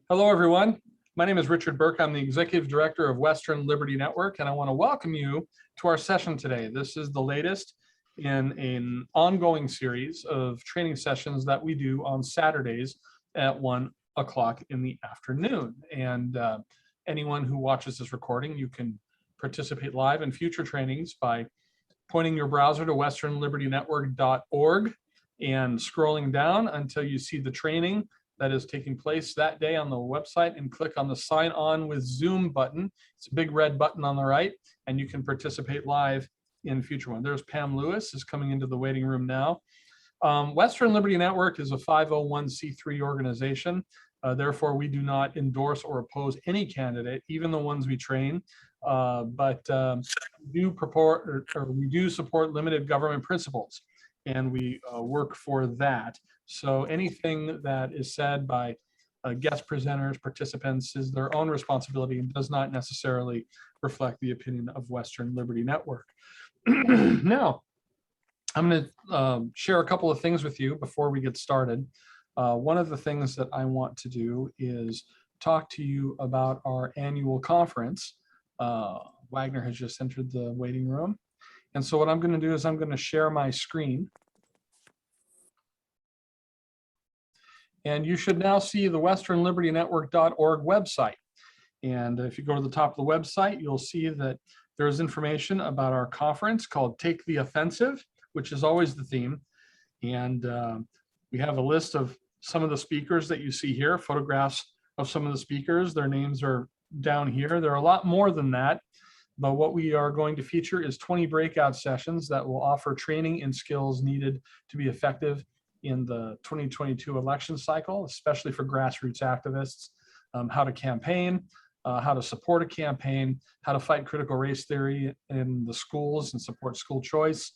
Hello, everyone. My name is Richard Burke. I'm the Executive Director of Western Liberty Network, and I want to welcome you to our session today. This is the latest in an ongoing series of training sessions that we do on Saturdays at 1 o'clock in the afternoon. And anyone who watches this recording, you can participate live in future trainings by pointing your browser to westernlibertynetwork.org and scrolling down until you see the training that is taking place that day on the website, and click on the sign on with Zoom button. It's a big red button on the right, and you can participate live in future one. There's Pam Lewis is coming into the waiting room now. Western Liberty Network is a 501c3 organization. Therefore, we do not endorse or oppose any candidate, even the ones we train. But we do support limited government principles, and we work for that. So anything that is said by guest presenters, participants, is their own responsibility and does not necessarily reflect the opinion of Western Liberty Network. Now, I'm going to share a couple of things with you before we get started. One of the things that I want to do is talk to you about our annual conference. Wagner has just entered the waiting room. And so what I'm going to do is I'm going to share my screen. And you should now see the westernlibertynetwork.org website. And if you go to the top of the website, you'll see that there's information about our conference called Take the Offensive, which is always the theme. And we have a list of some of the speakers that you see here, photographs of some of the speakers. Their names are down here. There are a lot more than that. But what we are going to feature is 20 breakout sessions that will offer training and skills needed to be effective in the 2022 election cycle, especially for grassroots activists, how to campaign, how to support a campaign, how to fight critical race theory in the schools and support school choice.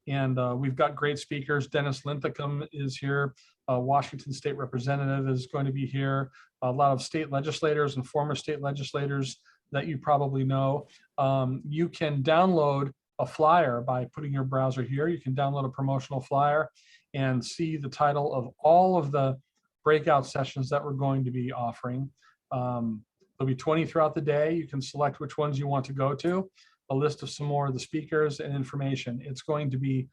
And we've got great speakers. Dennis Linthicum is here. Washington State Representative is going to be here. A lot of state legislators and former state legislators that you probably know. You can download a flyer by putting your browser here. You can download a promotional flyer and see the title of all of the breakout sessions that we're going to be offering. There'll be 20 throughout the day. You can select which ones you want to go to, a list of some more of the speakers and information. It's going to be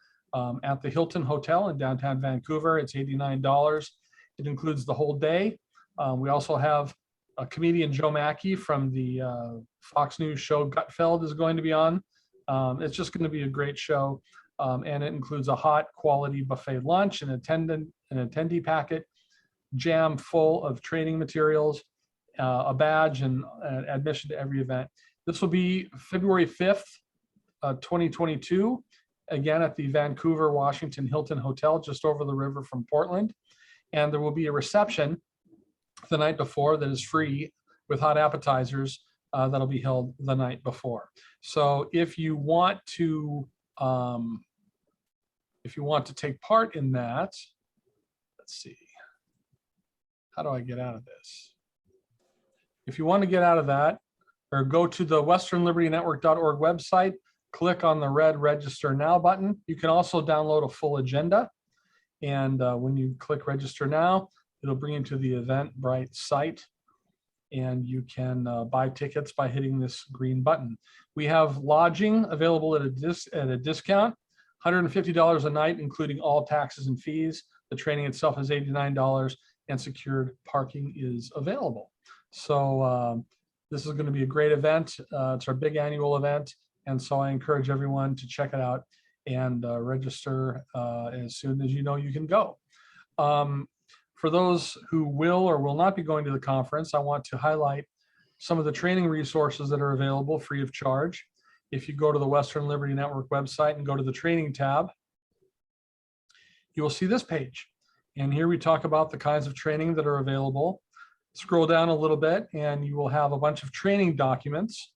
at the Hilton Hotel in downtown Vancouver. It's $89. It includes the whole day. We also have comedian Joe Mackey from the Fox News show Gutfeld is going to be on. It's just going to be a great show. And it includes a hot quality buffet lunch, an attendee packet, jam full of training materials, a badge, and admission to every event. This will be February 5th, 2022, again at the Vancouver, Washington Hilton Hotel, just over the river from Portland. And there will be a reception the night before that is free with hot appetizers that'll be held the night before. So if you want to take part in that, let's see, how do I get out of this? If you want to get out of that, or go to the westernlibertynetwork.org website, click on the red Register Now button. You can also download a full agenda. And when you click Register Now, it'll bring you to the Eventbrite site. And you can buy tickets by hitting this green button. We have lodging available at a discount, $150 a night, including all taxes and fees. The training itself is $89, and secured parking is available. So this is going to be a great event. It's our big annual event, and so I encourage everyone to check it out and register as soon as you know you can go. For those who will or will not be going to the conference, I want to highlight some of the training resources that are available free of charge. If you go to the Western Liberty Network website and go to the training tab, you will see this page. And here we talk about the kinds of training that are available. Scroll down a little bit and you will have a bunch of training documents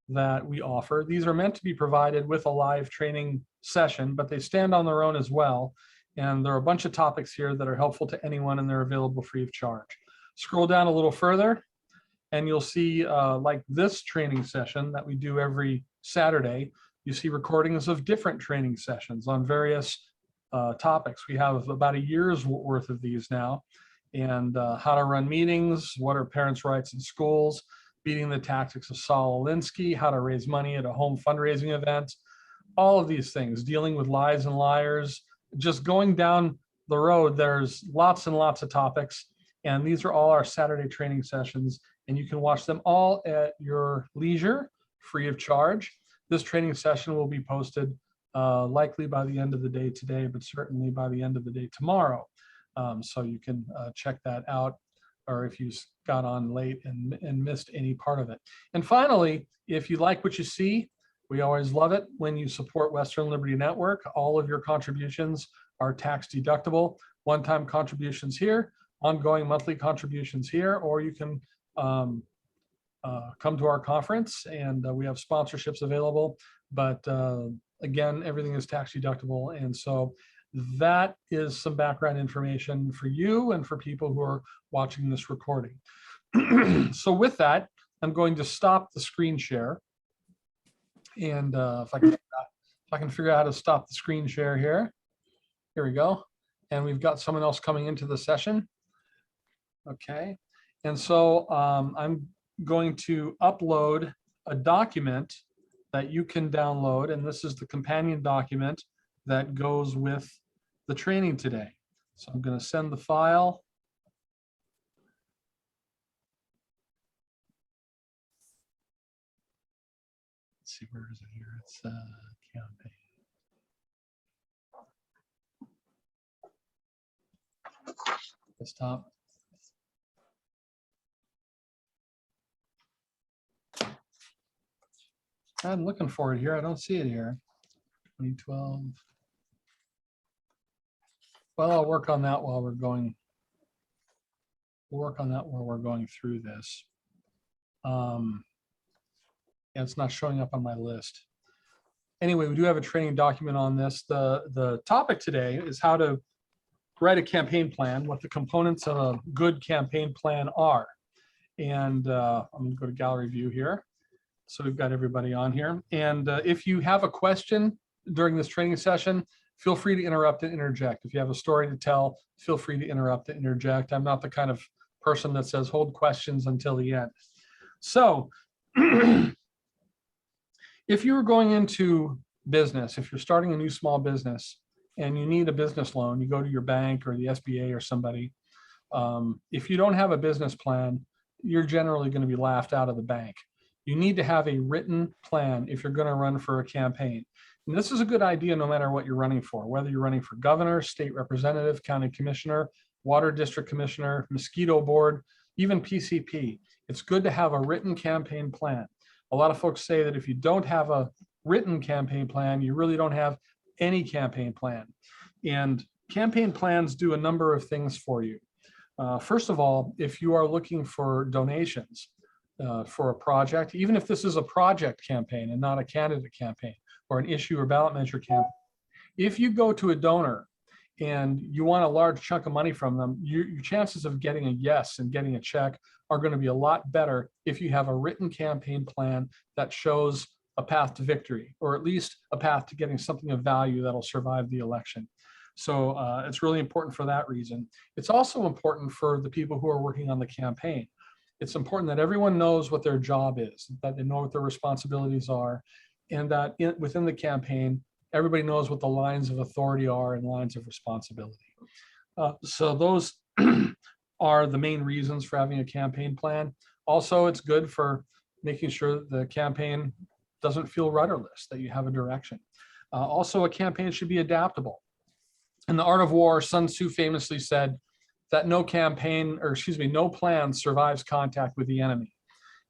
that we offer. These are meant to be provided with a live training session, but they stand on their own as well. And there are a bunch of topics here that are helpful to anyone, and they're available free of charge. Scroll down a little further and you'll see like this training session that we do every Saturday. You see recordings of different training sessions on various topics. We have about a year's worth of these now. and how to run meetings, what are parents' rights in schools, beating the tactics of Saul Alinsky, how to raise money at a home fundraising event, all of these things, dealing with lies and liars, just going down the road. There's lots and lots of topics, and these are all our Saturday training sessions, and you can watch them all at your leisure, free of charge. This training session will be posted likely by the end of the day today, but certainly by the end of the day tomorrow. So you can check that out, or if you got on late and missed any part of it. And finally, if you like what you see, we always love it when you support Western Liberty Network. All of your contributions are tax deductible. One-time contributions here, ongoing monthly contributions here, or you can come to our conference, and we have sponsorships available. But again, everything is tax deductible. And so that is some background information for you and for people who are watching this recording. So with that, I'm going to stop the screen share. And if I can figure out how to stop the screen share here. Here we go. And we've got someone else coming into the session. Okay. And so I'm going to upload a document that you can download. And this is the companion document that goes with the training today. So I'm going to send the file. Let's see, where is it here? It's campaign. Desktop. I'm looking for it here. I don't see it here. 2012. Well, I'll work on that while we're going. We'll work on that while we're going through this. And it's not showing up on my list. Anyway, we do have a training document on this. The topic today is how to write a campaign plan, what the components of a good campaign plan are. And I'm going to go to gallery view here. So we've got everybody on here. And if you have a question during this training session, feel free to interrupt and interject. If you have a story to tell, feel free to interrupt and interject. I'm not the kind of person that says hold questions until the end. So if you're going into business, if you're starting a new small business and you need a business loan, you go to your bank or the SBA or somebody. If you don't have a business plan, you're generally going to be laughed out of the bank. You need to have a written plan if you're going to run for a campaign. And this is a good idea no matter what you're running for, whether you're running for governor, state representative, county commissioner, water district commissioner, mosquito board, even PCP. It's good to have a written campaign plan. A lot of folks say that if you don't have a written campaign plan, you really don't have any campaign plan. And campaign plans do a number of things for you. First of all, if you are looking for donations for a project, even if this is a project campaign and not a candidate campaign or an issue or ballot measure campaign, if you go to a donor and you want a large chunk of money from them, your chances of getting a yes and getting a check are going to be a lot better if you have a written campaign plan that shows a path to victory, or at least a path to getting something of value that'll survive the election. So it's really important for that reason. It's also important for the people who are working on the campaign. It's important that everyone knows what their job is, that they know what their responsibilities are, and that within the campaign, everybody knows what the lines of authority are and lines of responsibility. So those are the main reasons for having a campaign plan. Also, it's good for making sure that the campaign doesn't feel rudderless, that you have a direction. Also, a campaign should be adaptable. In The Art of War, Sun Tzu famously said that no plan survives contact with the enemy.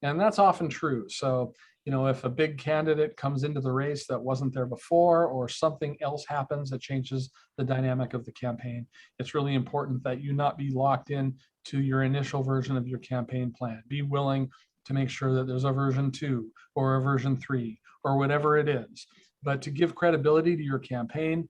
And that's often true. So, if a big candidate comes into the race that wasn't there before, or something else happens that changes the dynamic of the campaign, it's really important that you not be locked in to your initial version of your campaign plan. Be willing to make sure that there's a version 2 or a version 3 or whatever it is. But to give credibility to your campaign,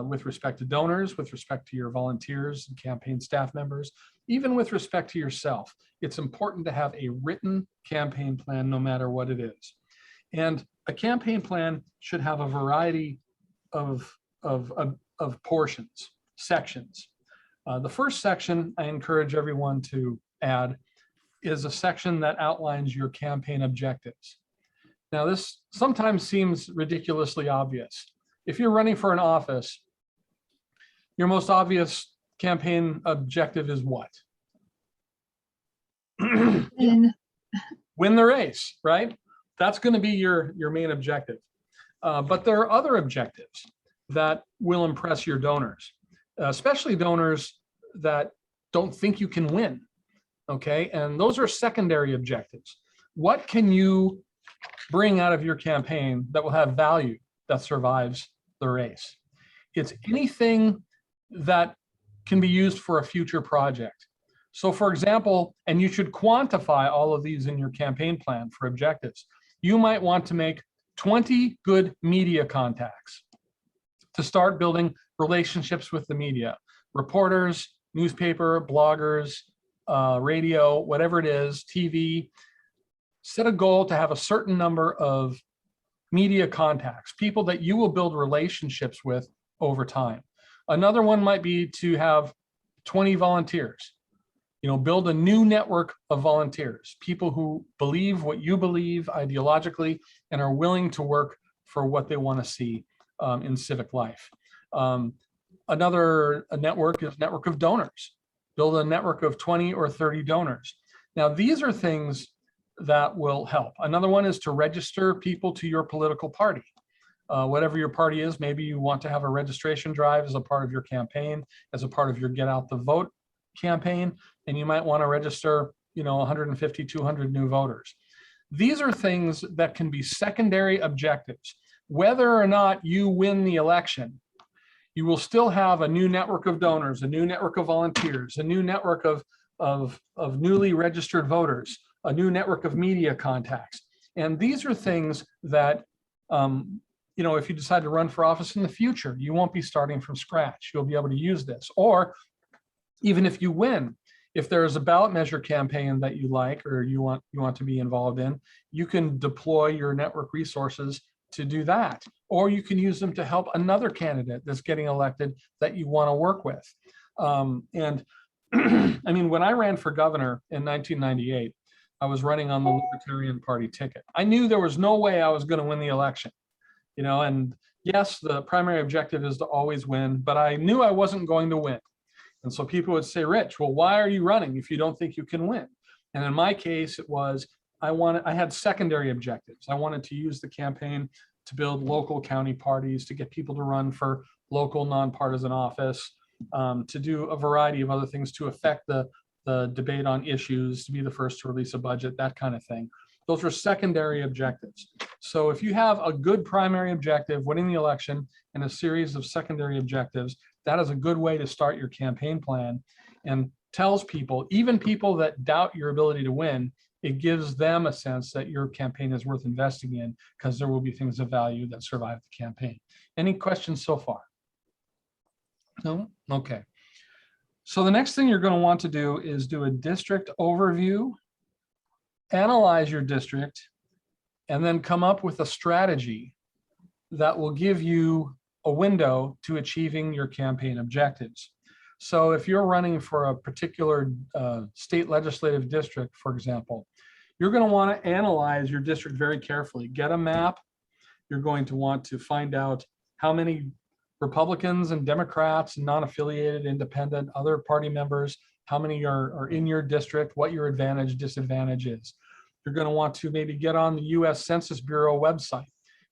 with respect to donors, with respect to your volunteers and campaign staff members, even with respect to yourself, it's important to have a written campaign plan no matter what it is. And a campaign plan should have a variety of portions, sections. The first section I encourage everyone to add is a section that outlines your campaign objectives. Now, this sometimes seems ridiculously obvious. If you're running for an office, your most obvious campaign objective is what? Win the race, right? That's going to be your main objective. But there are other objectives that will impress your donors, especially donors that don't think you can win, okay? And those are secondary objectives. What can you bring out of your campaign that will have value that survives the race? It's anything that can be used for a future project. So for example, and you should quantify all of these in your campaign plan for objectives, you might want to make 20 good media contacts to start building relationships with the media, reporters, newspaper, bloggers, radio, whatever it is, TV. Set a goal to have a certain number of media contacts, people that you will build relationships with over time. Another one might be to have 20 volunteers. Build a new network of volunteers, people who believe what you believe ideologically and are willing to work for what they want to see in civic life. Another network is network of donors. Build a network of 20 or 30 donors. Now, these are things that will help. Another one is to register people to your political party. Whatever your party is, maybe you want to have a registration drive as a part of your campaign, as a part of your Get Out the Vote campaign, and you might want to register 150, 200 new voters. These are things that can be secondary objectives. Whether or not you win the election, you will still have a new network of donors, a new network of volunteers, a new network of newly registered voters, a new network of media contacts. And these are things that, if you decide to run for office in the future, you won't be starting from scratch. You'll be able to use this. Or even if you win, if there's a ballot measure campaign that you like or you want to be involved in, you can deploy your network resources to do that. Or you can use them to help another candidate that's getting elected that you want to work with. And I mean, when I ran for governor in 1998, I was running on the Libertarian Party ticket. I knew there was no way I was going to win the election, and yes, the primary objective is to always win, but I knew I wasn't going to win. And so people would say, Rich, well, why are you running if you don't think you can win? And in my case, it was, I had secondary objectives. I wanted to use the campaign to build local county parties, to get people to run for local nonpartisan office, to do a variety of other things to affect the debate on issues, to be the first to release a budget, that kind of thing. Those are secondary objectives. So if you have a good primary objective, winning the election, and a series of secondary objectives, that is a good way to start your campaign plan, and tells people, even people that doubt your ability to win, it gives them a sense that your campaign is worth investing in because there will be things of value that survive the campaign. Any questions so far? No? Okay. So the next thing you're going to want to do is do a district overview, analyze your district, and then come up with a strategy that will give you a window to achieving your campaign objectives. So if you're running for a particular state legislative district, for example, you're going to want to analyze your district very carefully. Get a map. You're going to want to find out how many Republicans and Democrats, non-affiliated, independent, other party members, how many are in your district, what your advantage, disadvantage is. You're going to want to maybe get on the US Census Bureau website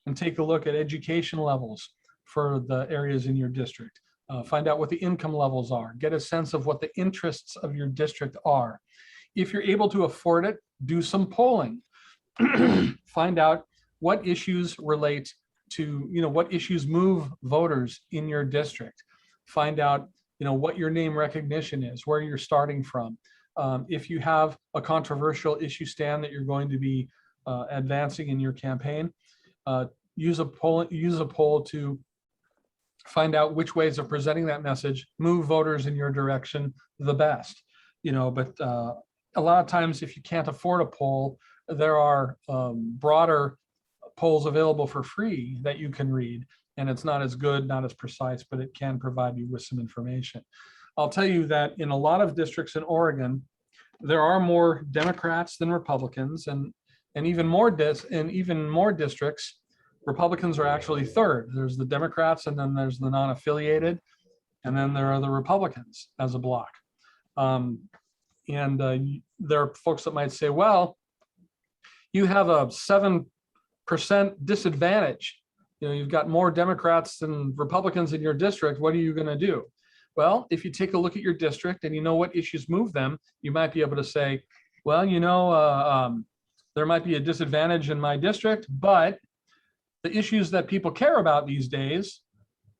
and take a look at education levels for the areas in your district. Find out what the income levels are. Get a sense of what the interests of your district are. If you're able to afford it, do some polling. Find out what issues relate to, what issues move voters in your district. Find out, what your name recognition is, where you're starting from. If you have a controversial issue stand that you're going to be advancing in your campaign, use a poll to find out which ways of presenting that message move voters in your direction the best. But a lot of times, if you can't afford a poll, there are broader polls available for free that you can read, and it's not as good, not as precise, but it can provide you with some information. I'll tell you that in a lot of districts in Oregon, there are more Democrats than Republicans, and even more districts, Republicans are actually third. There's the Democrats, and then there's the non-affiliated, and then there are the Republicans as a block. There are folks that might say, well, you have a 7% disadvantage. You've got more Democrats than Republicans in your district. What are you going to do? Well, if you take a look at your district and you know what issues move them, you might be able to say, well, there might be a disadvantage in my district, but the issues that people care about these days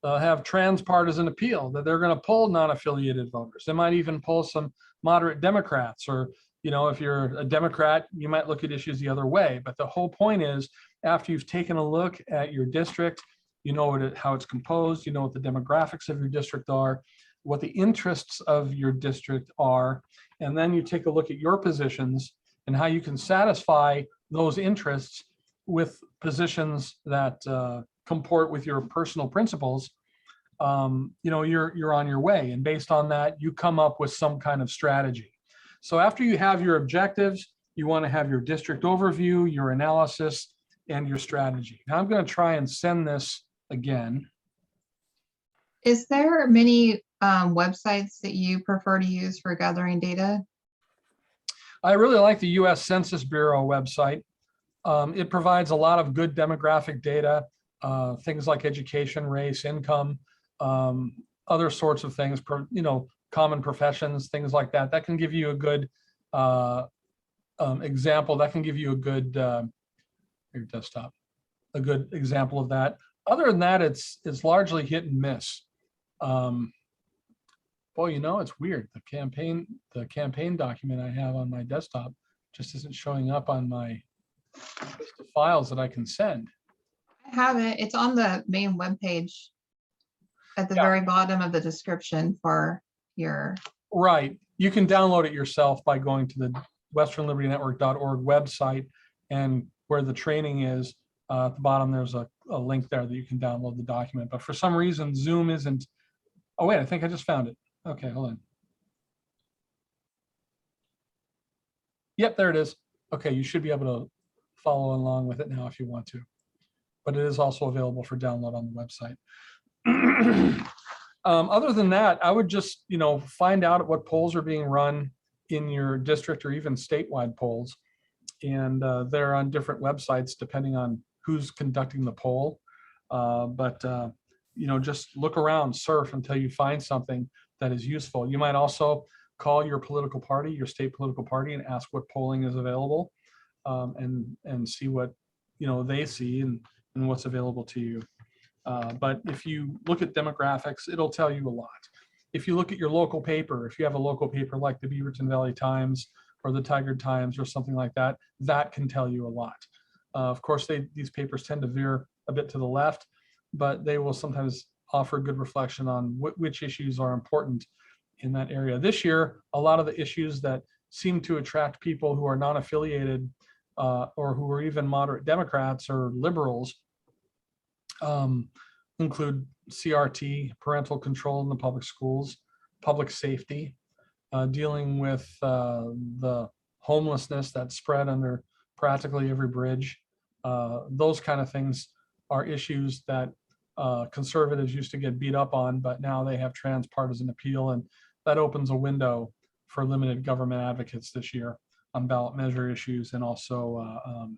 have transpartisan appeal, that they're going to pull non-affiliated voters. They might even pull some moderate Democrats, or if you're a Democrat, you might look at issues the other way. But the whole point is, after you've taken a look at your district, you know how it's composed, you know what the demographics of your district are, what the interests of your district are, and then you take a look at your positions and how you can satisfy those interests with positions that comport with your personal principles. You're on your way, and based on that, you come up with some kind of strategy. So after you have your objectives, you want to have your district overview, your analysis, and your strategy. Now I'm going to try and send this again. Is there many websites that you prefer to use for gathering data? I really like the U.S. Census Bureau website. It provides a lot of good demographic data, things like education, race, income, other sorts of things, common professions, things like that. That can give you a good example. That can give you a good your desktop, a good example of that. Other than that, it's largely hit and miss. Boy, it's weird. The campaign document I have on my desktop just isn't showing up on my list of files that I can send. I have it. It's on the main webpage at the very bottom of the description for your. Right. You can download it yourself by going to the westernlibertynetwork.org website, and where the training is, at the bottom, there's a link there that you can download the document. But for some reason, Zoom isn't. Oh, wait, I think I just found it. Okay, hold on. Yep, there it is. Okay, you should be able to follow along with it now if you want to. But it is also available for download on the website. Other than that, I would just, find out what polls are being run in your district, or even statewide polls. And they're on different websites depending on who's conducting the poll. Just look around, surf until you find something that is useful. You might also call your political party, your state political party, and ask what polling is available, and see what they see and what's available to you. But if you look at demographics, it'll tell you a lot. If you look at your local paper, if you have a local paper like the Beaverton Valley Times or the Tigard Times or something like that, that can tell you a lot. Of course, these papers tend to veer a bit to the left, but they will sometimes offer good reflection on which issues are important in that area. This year, a lot of the issues that seem to attract people who are non-affiliated or who are even moderate Democrats or liberals include CRT, parental control in the public schools, public safety, dealing with the homelessness that's spread under practically every bridge. Those kind of things are issues that conservatives used to get beat up on, but now they have transpartisan appeal, and that opens a window for limited government advocates this year on ballot measure issues and also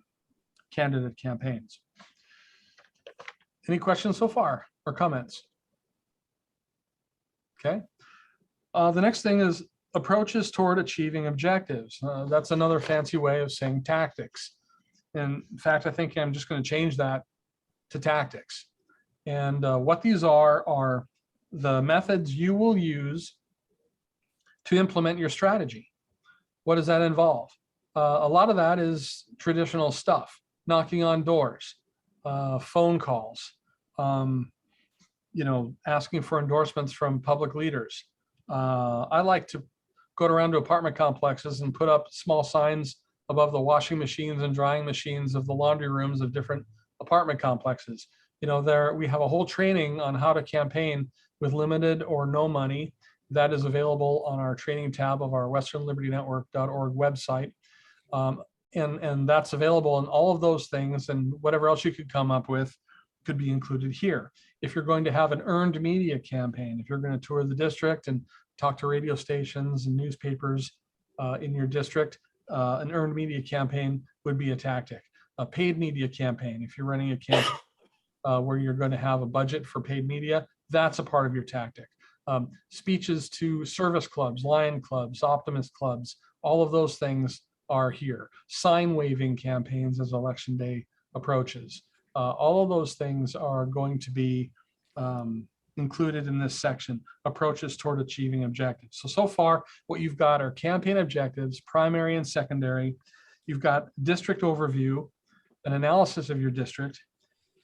candidate campaigns. Any questions so far or comments? Okay. The next thing is approaches toward achieving objectives. That's another fancy way of saying tactics. And in fact, I think I'm just going to change that to tactics. And what these are the methods you will use to implement your strategy. What does that involve? A lot of that is traditional stuff, knocking on doors, phone calls, asking for endorsements from public leaders. I like to go around to apartment complexes and put up small signs above the washing machines and drying machines of the laundry rooms of different apartment complexes. We have a whole training on how to campaign with limited or no money that is available on our training tab of our westernlibertynetwork.org website. And that's available, and all of those things and whatever else you could come up with could be included here. If you're going to have an earned media campaign, if you're going to tour the district and talk to radio stations and newspapers in your district, an earned media campaign would be a tactic. A paid media campaign, if you're running a campaign where you're going to have a budget for paid media, that's a part of your tactic. Speeches to service clubs, Lion clubs, Optimist clubs, all of those things are here. Sign waving campaigns as election day approaches. All of those things are going to be included in this section, approaches toward achieving objectives. So far, what you've got are campaign objectives, primary and secondary. You've got district overview, an analysis of your district,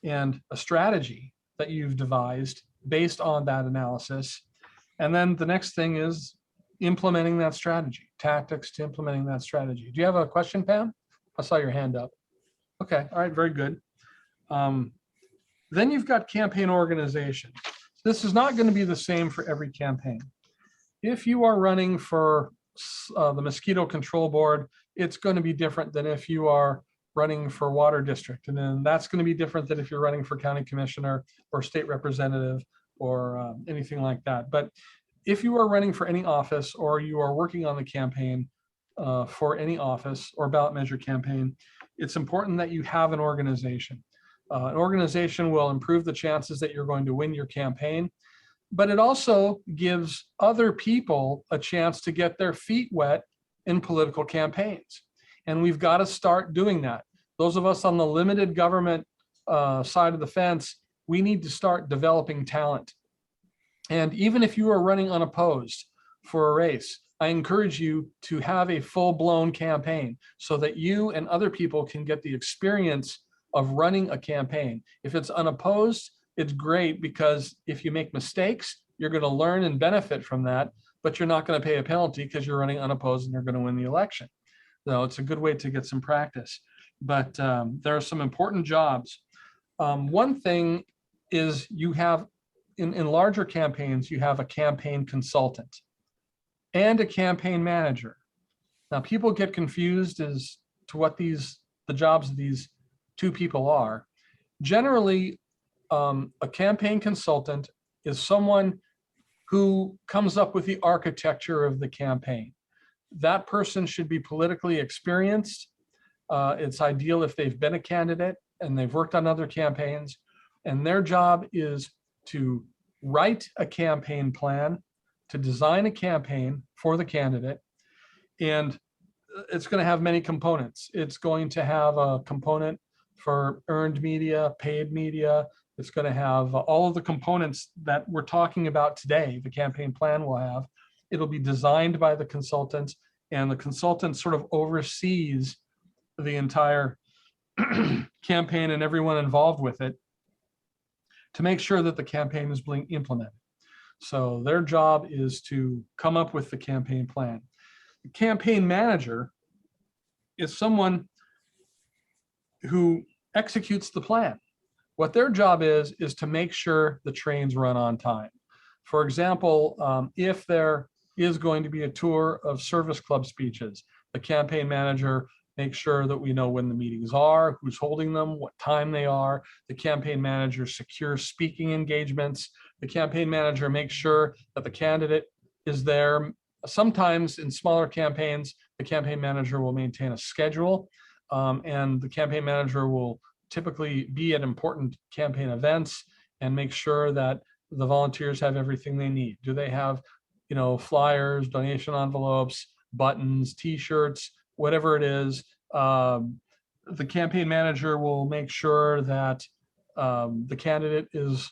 and a strategy that you've devised based on that analysis. And then the next thing is implementing that strategy, tactics to implementing that strategy. Do you have a question, Pam? I saw your hand up. Okay, all right, very good. Then you've got campaign organization. This is not going to be the same for every campaign. If you are running for the Mosquito Control Board, it's going to be different than if you are running for water district. And then that's going to be different than if you're running for county commissioner or state representative or anything like that. But if you are running for any office or you are working on the campaign for any office or ballot measure campaign, it's important that you have an organization. An organization will improve the chances that you're going to win your campaign, but it also gives other people a chance to get their feet wet in political campaigns. And we've got to start doing that. Those of us on the limited government side of the fence, we need to start developing talent. And even if you are running unopposed for a race, I encourage you to have a full-blown campaign so that you and other people can get the experience of running a campaign. If it's unopposed, it's great because if you make mistakes, you're going to learn and benefit from that, but you're not going to pay a penalty because you're running unopposed and you're going to win the election. So it's a good way to get some practice. But there are some important jobs. One thing is you have, in larger campaigns, you have a campaign consultant and a campaign manager. Now, people get confused as to what the jobs of these two people are. Generally, a campaign consultant is someone who comes up with the architecture of the campaign. That person should be politically experienced. It's ideal if they've been a candidate and they've worked on other campaigns, and their job is to write a campaign plan, to design a campaign for the candidate, and it's going to have many components. It's going to have a component for earned media, paid media. It's going to have all of the components that we're talking about today, the campaign plan will have. It'll be designed by the consultant, and the consultant sort of oversees the entire campaign and everyone involved with it to make sure that the campaign is being implemented. So their job is to come up with the campaign plan. The campaign manager is someone who executes the plan. What their job is to make sure the trains run on time. For example, if there is going to be a tour of service club speeches, the campaign manager makes sure that we know when the meetings are, who's holding them, what time they are. The campaign manager secures speaking engagements. The campaign manager makes sure that the candidate is there. Sometimes in smaller campaigns, the campaign manager will maintain a schedule, and the campaign manager will typically be at important campaign events and make sure that the volunteers have everything they need. Do they have, flyers, donation envelopes, buttons, t-shirts, whatever it is? The campaign manager will make sure that the candidate is,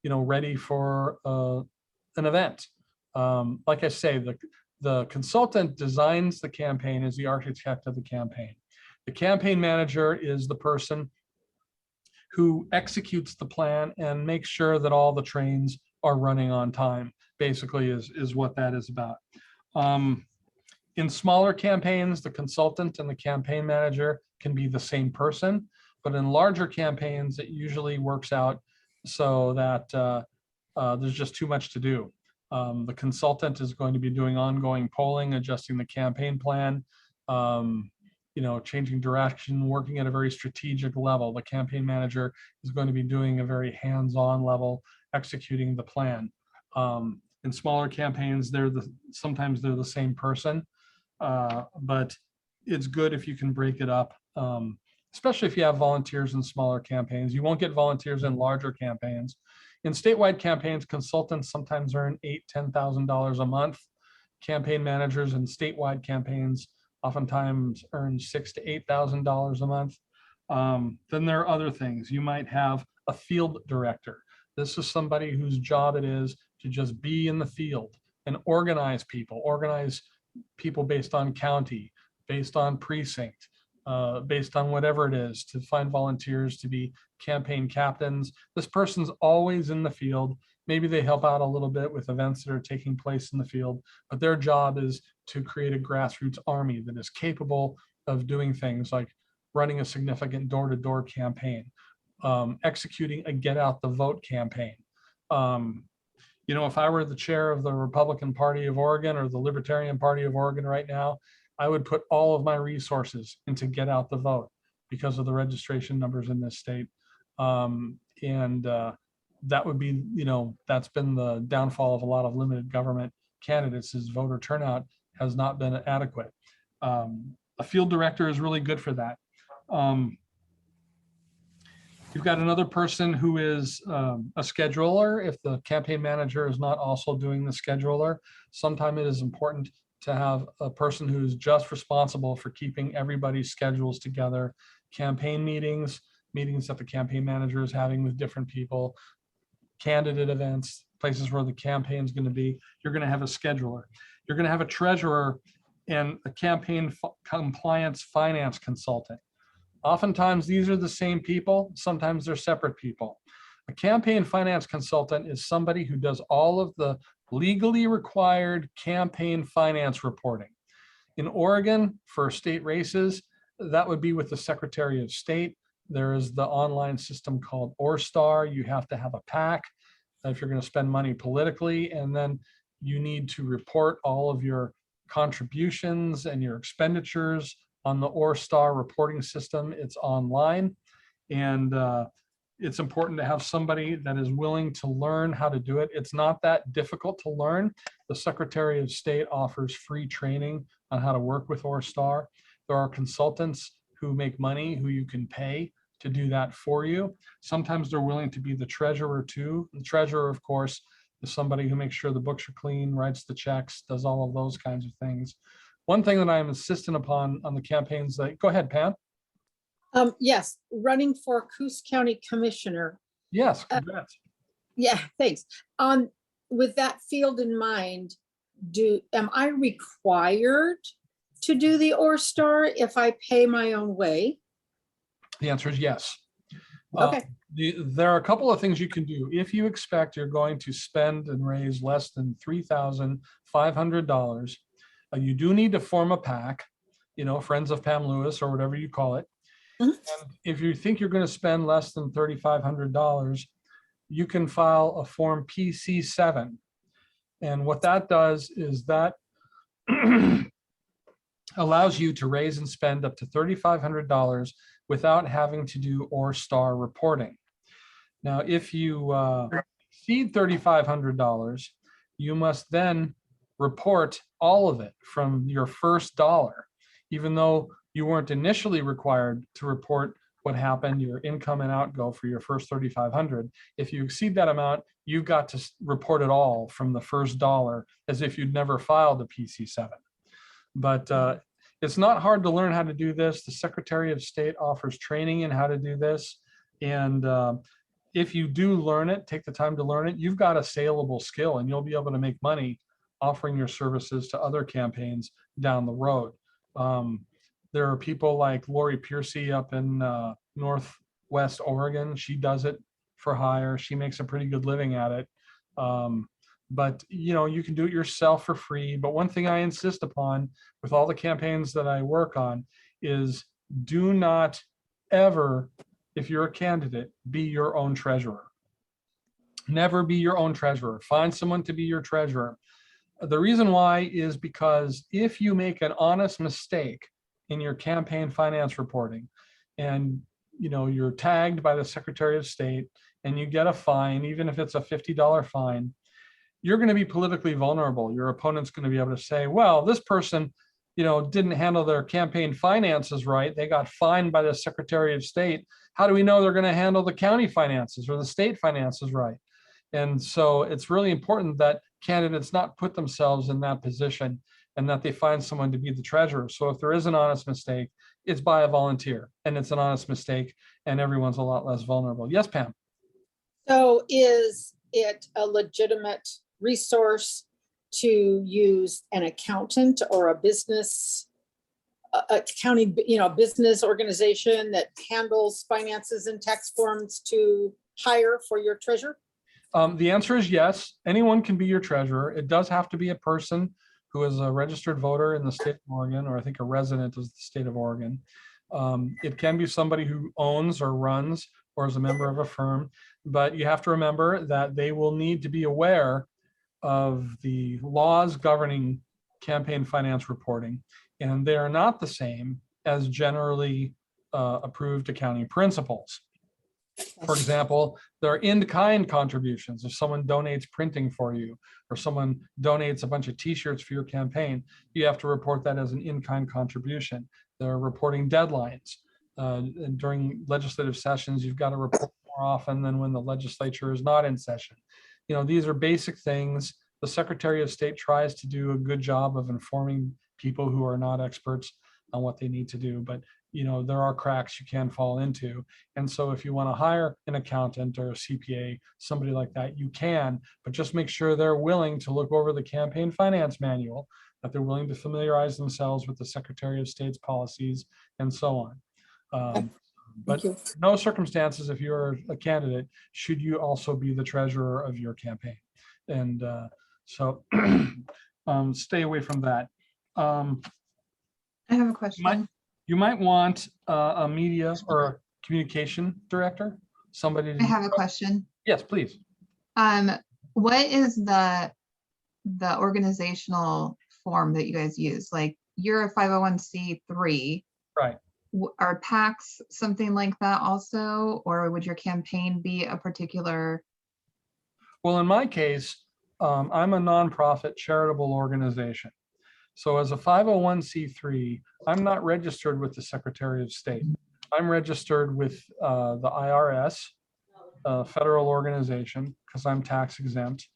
ready for an event. Like I say, the consultant designs the campaign, is the architect of the campaign. The campaign manager is the person who executes the plan and makes sure that all the trains are running on time, basically is what that is about. In smaller campaigns, the consultant and the campaign manager can be the same person, but in larger campaigns, it usually works out so that there's just too much to do. The consultant is going to be doing ongoing polling, adjusting the campaign plan, changing direction, working at a very strategic level. The campaign manager is going to be doing a very hands-on level, executing the plan. In smaller campaigns, sometimes they're the same person, but it's good if you can break it up, especially if you have volunteers in smaller campaigns. You won't get volunteers in larger campaigns. In statewide campaigns, consultants sometimes earn $8,000–$10,000 a month. Campaign managers in statewide campaigns oftentimes earn $6,000–$8,000 a month. Then there are other things. You might have a field director. This is somebody whose job it is to just be in the field and organize people based on county, based on precinct, based on whatever it is, to find volunteers to be campaign captains. This person's always in the field. Maybe they help out a little bit with events that are taking place in the field, but their job is to create a grassroots army that is capable of doing things like running a significant door-to-door campaign, executing a get out the vote campaign. If I were the chair of the Republican Party of Oregon or the Libertarian Party of Oregon right now, I would put all of my resources into get out the vote because of the registration numbers in this state. That would be, that's been the downfall of a lot of limited government candidates, is voter turnout has not been adequate. A field director is really good for that. You've got another person who is a scheduler. If the campaign manager is not also doing the scheduler, sometimes it is important to have a person who's just responsible for keeping everybody's schedules together, campaign meetings that the campaign manager is having with different people, candidate events, places where the campaign is going to be. You're going to have a scheduler. You're going to have a treasurer and a campaign compliance finance consultant. Oftentimes, these are the same people. Sometimes they're separate people. A campaign finance consultant is somebody who does all of the legally required campaign finance reporting. In Oregon, for state races, that would be with the Secretary of State. There is the online system called OrStar. You have to have a PAC if you're going to spend money politically, and then you need to report all of your contributions and your expenditures on the OrStar reporting system. It's online, and it's important to have somebody that is willing to learn how to do it. It's not that difficult to learn. The Secretary of State offers free training on how to work with OrStar. There are consultants who make money who you can pay to do that for you. Sometimes they're willing to be the treasurer too. The treasurer, of course, is somebody who makes sure the books are clean, writes the checks, does all of those kinds of things. One thing that I'm insistent upon on the campaigns, go ahead, Pam. Yes, running for Coos County Commissioner. Yes, congrats. Yeah, thanks. With that field in mind, am I required to do the OrStar if I pay my own way? The answer is yes. Okay. There are a couple of things you can do. If you expect you're going to spend and raise less than $3,500, you do need to form a PAC, Friends of Pam Lewis or whatever you call it. And if you think you're going to spend less than $3,500, you can file a form PC7. And what that does is that allows you to raise and spend up to $3,500 without having to do OrStar reporting. Now, if you exceed $3,500, you must then report all of it from your first dollar, even though you weren't initially required to report what happened, your income and outgo for your first $3,500. If you exceed that amount, you've got to report it all from the first dollar as if you'd never filed a PC7. But it's not hard to learn how to do this. The Secretary of State offers training in how to do this. And if you do learn it, take the time to learn it, you've got a saleable skill and you'll be able to make money offering your services to other campaigns down the road. There are people like Lori Piercy up in Northwest Oregon. She does it for hire. She makes a pretty good living at it. But you can do it yourself for free. But one thing I insist upon with all the campaigns that I work on is do not ever, if you're a candidate, be your own treasurer. Never be your own treasurer. Find someone to be your treasurer. The reason why is because if you make an honest mistake in your campaign finance reporting, and you're tagged by the Secretary of State and you get a fine, even if it's a $50 fine, you're going to be politically vulnerable. Your opponent's going to be able to say, well, this person didn't handle their campaign finances right. They got fined by the Secretary of State. How do we know they're going to handle the county finances or the state finances right? And so it's really important that candidates not put themselves in that position and that they find someone to be the treasurer. So if there is an honest mistake, it's by a volunteer and it's an honest mistake and everyone's a lot less vulnerable. Yes, Pam. So is it a legitimate resource to use an accountant or a business accounting, business organization that handles finances and tax forms to hire for your treasurer? The answer is yes. Anyone can be your treasurer. It does have to be a person who is a registered voter in the state of Oregon, or I think a resident of the state of Oregon. It can be somebody who owns or runs or is a member of a firm, but you have to remember that they will need to be aware of the laws governing campaign finance reporting, and they are not the same as generally approved accounting principles. For example, there are in-kind contributions. If someone donates printing for you, or someone donates a bunch of t-shirts for your campaign, you have to report that as an in-kind contribution. There are reporting deadlines. And during legislative sessions, you've got to report more often than when the legislature is not in session. These are basic things. The Secretary of State tries to do a good job of informing people who are not experts on what they need to do, but there are cracks you can fall into. And so if you want to hire an accountant or a CPA, somebody like that, you can, but just make sure they're willing to look over the campaign finance manual, that they're willing to familiarize themselves with the Secretary of State's policies and so on. But no circumstances, if you're a candidate, should you also be the treasurer of your campaign. And so stay away from that. I have a question. You might want a media or a communication director, somebody. I have a question. Yes, please. What is the organizational form that you guys use? Like, you're a 501c3. Right. Are PACs something like that also, or would your campaign be a particular? Well, in my case, I'm a nonprofit charitable organization. So as a 501c3, I'm not registered with the Secretary of State. I'm registered with the IRS, federal organization, because I'm tax exempt.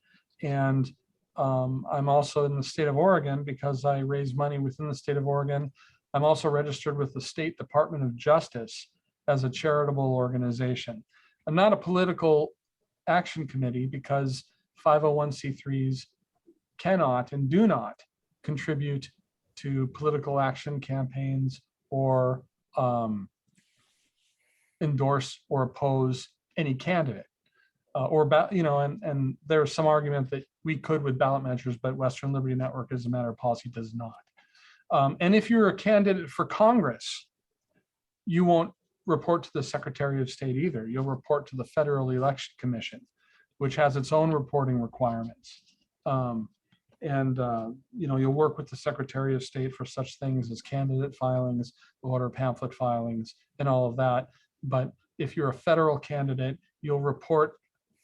And I'm also in the state of Oregon because I raise money within the state of Oregon. I'm also registered with the State Department of Justice as a charitable organization. I'm not a political action committee because 501c3s cannot and do not contribute to political action campaigns or endorse or oppose any candidate. And there's some argument that we could with ballot measures, but Western Liberty Network, as a matter of policy, does not. And if you're a candidate for Congress, you won't report to the Secretary of State either. You'll report to the Federal Election Commission, which has its own reporting requirements. You'll work with the Secretary of State for such things as candidate filings, voter pamphlet filings, and all of that. But if you're a federal candidate, you'll report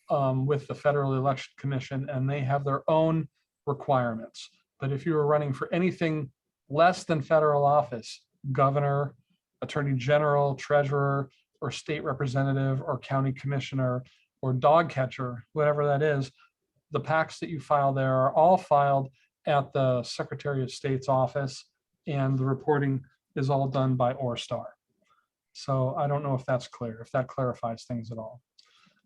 with the Federal Election Commission, and they have their own requirements. But if you were running for anything less than federal office, governor, attorney general, treasurer, or state representative, or county commissioner, or dog catcher, whatever that is, the PACs that you file there are all filed at the Secretary of State's office, and the reporting is all done by ORSTAR. So I don't know if that's clear, if that clarifies things at all.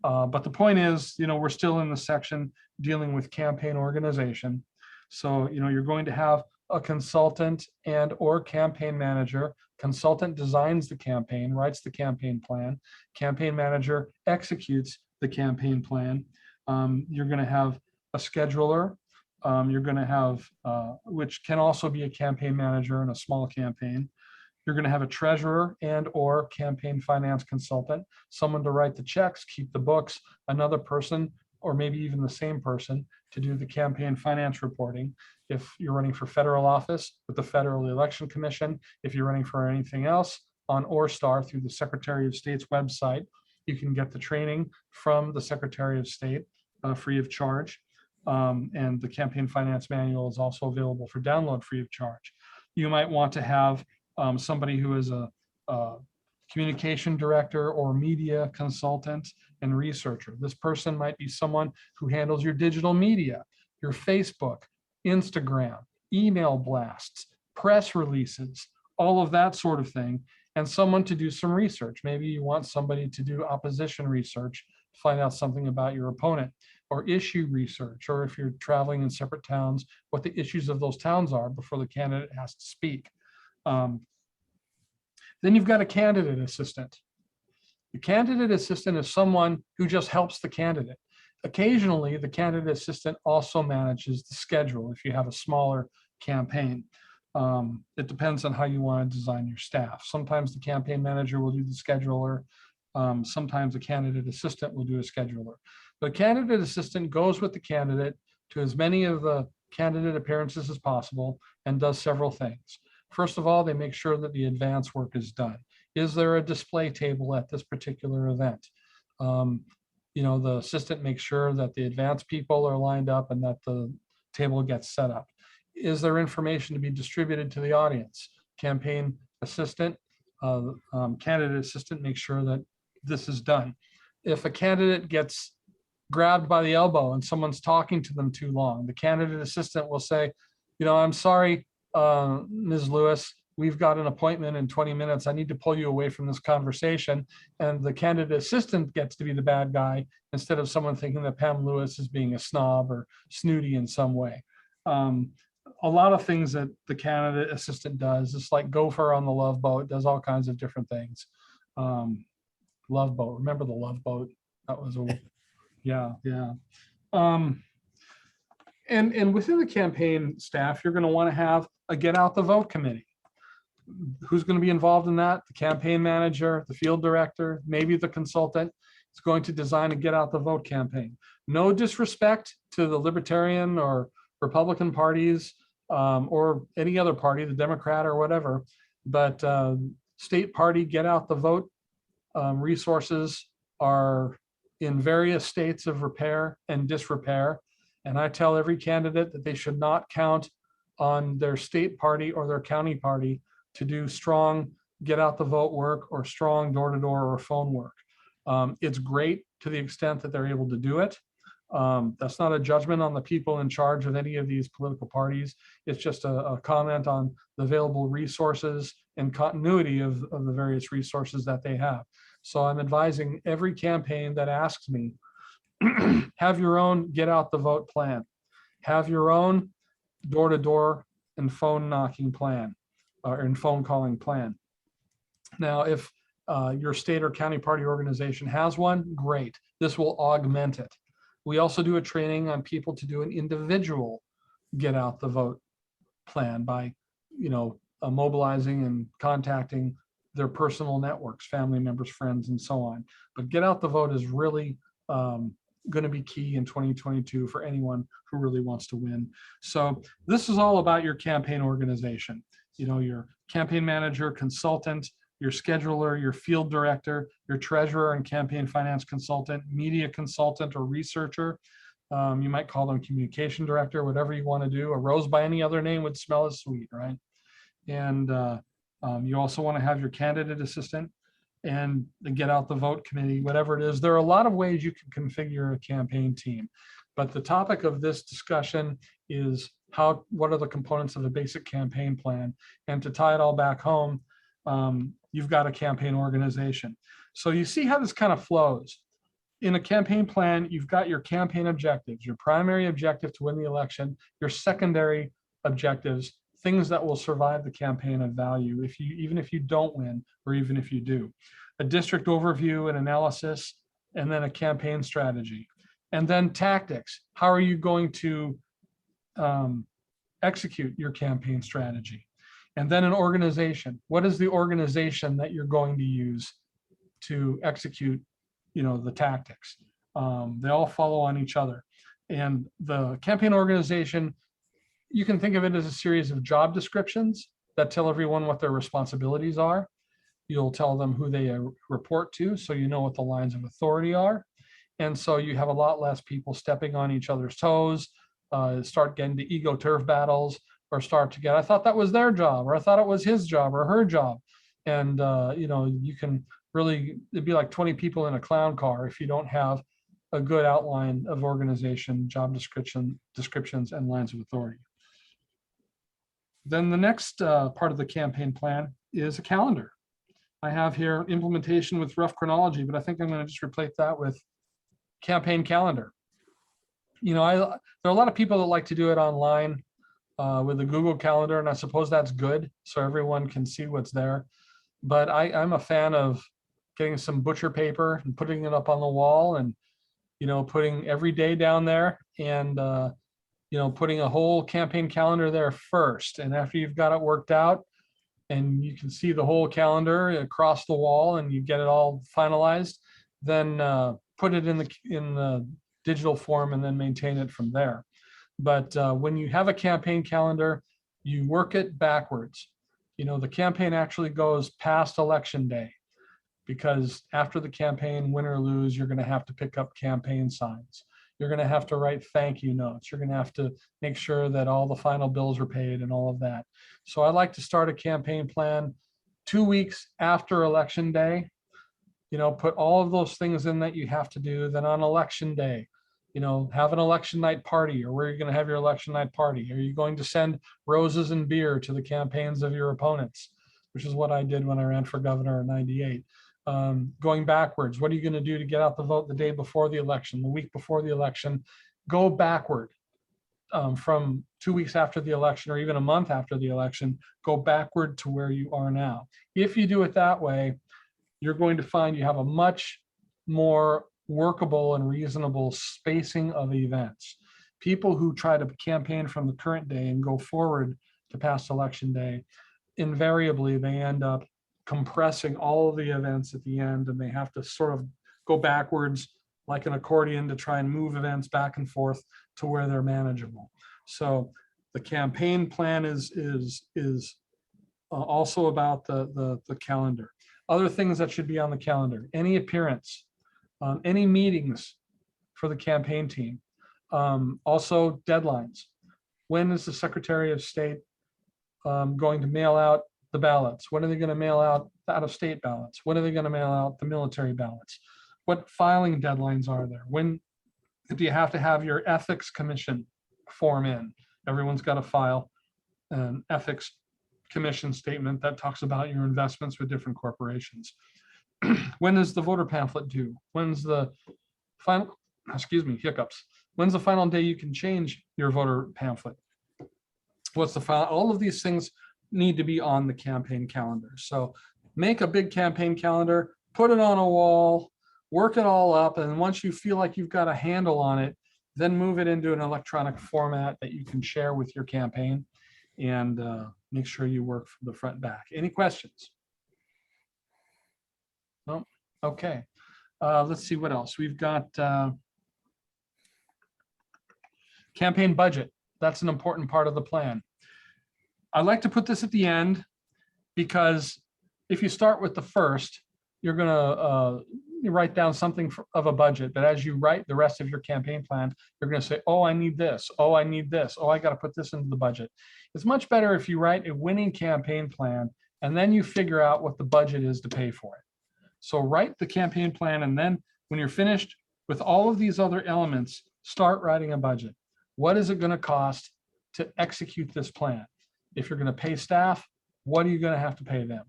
But the point is, we're still in the section dealing with campaign organization. So, you're going to have a consultant and or campaign manager. Consultant designs the campaign, writes the campaign plan. Campaign manager executes the campaign plan. You're going to have a scheduler. You're going to have, which can also be a campaign manager in a small campaign. You're going to have a treasurer and or campaign finance consultant, someone to write the checks, keep the books, another person or maybe even the same person to do the campaign finance reporting. If you're running for federal office with the Federal Election Commission, if you're running for anything else on ORSTAR through the Secretary of State's website, you can get the training from the Secretary of State free of charge. And the campaign finance manual is also available for download free of charge. You might want to have somebody who is a communication director or media consultant and researcher. This person might be someone who handles your digital media, your Facebook, Instagram, email blasts, press releases, all of that sort of thing, and someone to do some research. Maybe you want somebody to do opposition research, find out something about your opponent, or issue research, or if you're traveling in separate towns, what the issues of those towns are before the candidate has to speak. Then you've got a candidate assistant. The candidate assistant is someone who just helps the candidate. Occasionally, the candidate assistant also manages the schedule if you have a smaller campaign. It depends on how you want to design your staff. Sometimes the campaign manager will do the scheduler. Sometimes the candidate assistant will do a scheduler. The candidate assistant goes with the candidate to as many of the candidate appearances as possible and does several things. First of all, they make sure that the advance work is done. Is there a display table at this particular event? The assistant makes sure that the advance people are lined up and that the table gets set up. Is there information to be distributed to the audience? Campaign assistant, candidate assistant makes sure that this is done. If a candidate gets grabbed by the elbow and someone's talking to them too long, the candidate assistant will say, I'm sorry, Ms. Lewis, we've got an appointment in 20 minutes. I need to pull you away from this conversation. And the candidate assistant gets to be the bad guy instead of someone thinking that Pam Lewis is being a snob or snooty in some way. A lot of things that the candidate assistant does, it's like Gopher on the Love Boat, does all kinds of different things. Love Boat, remember the Love Boat? That was a, yeah. And within the campaign staff, you're going to want to have a get out the vote committee. Who's going to be involved in that? The campaign manager, the field director, maybe the consultant is going to design a get out the vote campaign. No disrespect to the Libertarian or Republican parties or any other party, the Democrat or whatever, but state party get out the vote resources are in various states of repair and disrepair. And I tell every candidate that they should not count on their state party or their county party to do strong get out the vote work or strong door-to-door or phone work. It's great to the extent that they're able to do it. That's not a judgment on the people in charge of any of these political parties. It's just a comment on the available resources and continuity of the various resources that they have. So I'm advising every campaign that asks me, have your own get out the vote plan. Have your own door-to-door and phone knocking plan and phone calling plan. Now, if your state or county party organization has one, great. This will augment it. We also do a training on people to do an individual get out the vote plan by, mobilizing and contacting their personal networks, family members, friends, and so on. But get out the vote is really going to be key in 2022 for anyone who really wants to win. So this is all about your campaign organization. Your campaign manager, consultant, your scheduler, your field director, your treasurer and campaign finance consultant, media consultant or researcher. You might call them communication director, whatever you want to do. A rose by any other name would smell as sweet, right? And you also want to have your candidate assistant and the get out the vote committee, whatever it is. There are a lot of ways you can configure a campaign team, but the topic of this discussion is what are the components of a basic campaign plan? And to tie it all back home, you've got a campaign organization. So you see how this kind of flows. In a campaign plan, you've got your campaign objectives, your primary objective to win the election, your secondary objectives, things that will survive the campaign of value, even if you don't win, or even if you do. A district overview and analysis, and then a campaign strategy. And then tactics. How are you going to execute your campaign strategy? And then an organization. What is the organization that you're going to use to execute, the tactics? They all follow on each other. And the campaign organization, you can think of it as a series of job descriptions that tell everyone what their responsibilities are. You'll tell them who they report to, so you know what the lines of authority are. And so you have a lot less people stepping on each other's toes, start getting to ego turf battles, or start to get, I thought that was their job, or I thought it was his job or her job. And, you can really, it'd be like 20 people in a clown car if you don't have a good outline of organization, job descriptions, and lines of authority. Then the next part of the campaign plan is a calendar. I have here implementation with rough chronology, but I think I'm going to just replace that with campaign calendar. There are a lot of people that like to do it online with the Google Calendar, and I suppose that's good, so everyone can see what's there. But I'm a fan of getting some butcher paper and putting it up on the wall, and putting every day down there, and putting a whole campaign calendar there first. And after you've got it worked out, and you can see the whole calendar across the wall, and you get it all finalized, then put it in the digital form, and then maintain it from there. But when you have a campaign calendar, you work it backwards. The campaign actually goes past election day, because after the campaign, win or lose, you're going to have to pick up campaign signs. You're going to have to write thank you notes. You're going to have to make sure that all the final bills are paid and all of that. So I like to start a campaign plan 2 weeks after election day. Put all of those things in that you have to do. Then on election day, have an election night party, or where you're going to have your election night party. Are you going to send roses and beer to the campaigns of your opponents, which is what I did when I ran for governor in '98. Going backwards, what are you going to do to get out the vote the day before the election, the week before the election? Go backward from 2 weeks after the election, or even a month after the election. Go backward to where you are now. If you do it that way, you're going to find you have a much more workable and reasonable spacing of events. People who try to campaign from the current day and go forward to past election day, invariably they end up compressing all of the events at the end, and they have to sort of go backwards like an accordion to try and move events back and forth to where they're manageable. So the campaign plan is also about the calendar. Other things that should be on the calendar: any appearance, any meetings for the campaign team. Also deadlines. When is the Secretary of State going to mail out the ballots? When are they going to mail out the out-of-state ballots? When are they going to mail out the military ballots? What filing deadlines are there? When do you have to have your ethics commission form in? Everyone's got to file an ethics commission statement that talks about your investments with different corporations. When is the voter pamphlet due? When's the final, hiccups. When's the final day you can change your voter pamphlet? What's the final? All of these things need to be on the campaign calendar. So make a big campaign calendar, put it on a wall, work it all up, and once you feel like you've got a handle on it, then move it into an electronic format that you can share with your campaign, and make sure you work from the front back. Any questions? No? Okay. Let's see what else. We've got campaign budget. That's an important part of the plan. I like to put this at the end, because if you start with the first, you're going to write down something of a budget. But as you write the rest of your campaign plan, you're going to say, oh, I need this. Oh, I need this. Oh, I got to put this into the budget. It's much better if you write a winning campaign plan, and then you figure out what the budget is to pay for it. So write the campaign plan, and then when you're finished with all of these other elements, start writing a budget. What is it going to cost to execute this plan? If you're going to pay staff, what are you going to have to pay them?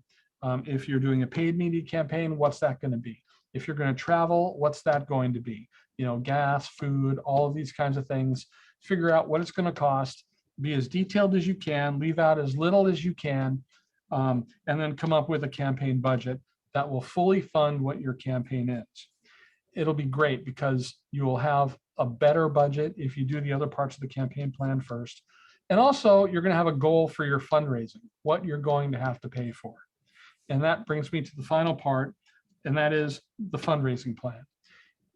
If you're doing a paid media campaign, what's that going to be? If you're going to travel, what's that going to be? Gas, food, all of these kinds of things. Figure out what it's going to cost, be as detailed as you can, leave out as little as you can, and then come up with a campaign budget that will fully fund what your campaign is. It'll be great, because you will have a better budget if you do the other parts of the campaign plan first. And also, you're going to have a goal for your fundraising, what you're going to have to pay for. And that brings me to the final part, and that is the fundraising plan.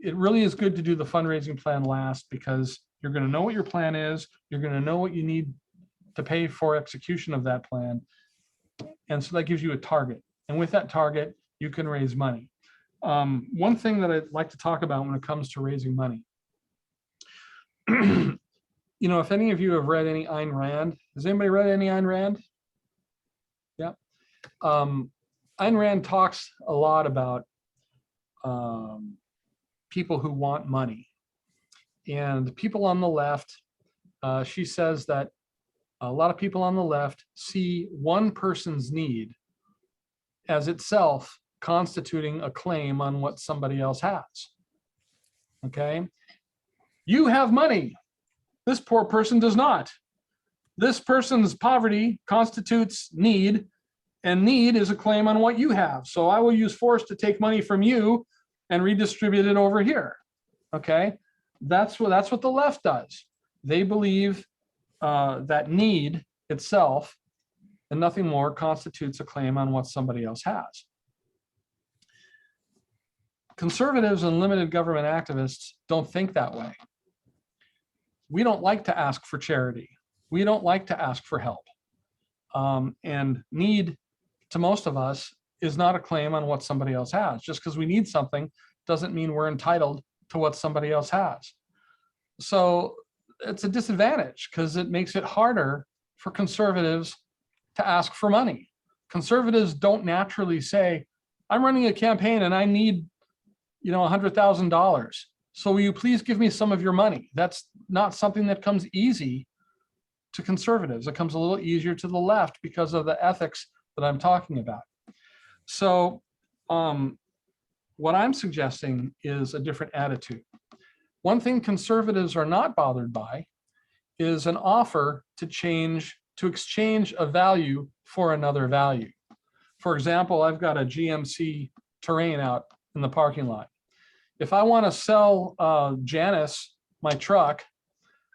it really is good to do the fundraising plan last, because you're going to know what your plan is. You're going to know what you need to pay for execution of that plan. And so that gives you a target. And with that target, you can raise money. One thing that I'd like to talk about when it comes to raising money, you know, if any of you have read any Ayn Rand, has anybody read any Ayn Rand? Yeah. Ayn Rand talks a lot about people who want money. And people on the left, she says that a lot of people on the left see one person's need as itself constituting a claim on what somebody else has. Okay? You have money. This poor person does not. This person's poverty constitutes need, and need is a claim on what you have. So I will use force to take money from you and redistribute it over here. Okay? That's what the left does. They believe that need itself and nothing more constitutes a claim on what somebody else has. Conservatives and limited government activists don't think that way. We don't like to ask for charity. We don't like to ask for help. And need, to most of us, is not a claim on what somebody else has. Just because we need something doesn't mean we're entitled to what somebody else has. So it's a disadvantage because it makes it harder for conservatives to ask for money. Conservatives don't naturally say, I'm running a campaign and I need, you know, $100,000. So will you please give me some of your money? That's not something that comes easy to conservatives. It comes a little easier to the left because of the ethics that I'm talking about. So what I'm suggesting is a different attitude. One thing conservatives are not bothered by is an offer to exchange a value for another value. For example, I've got a GMC Terrain out in the parking lot. If I want to sell Janice my truck,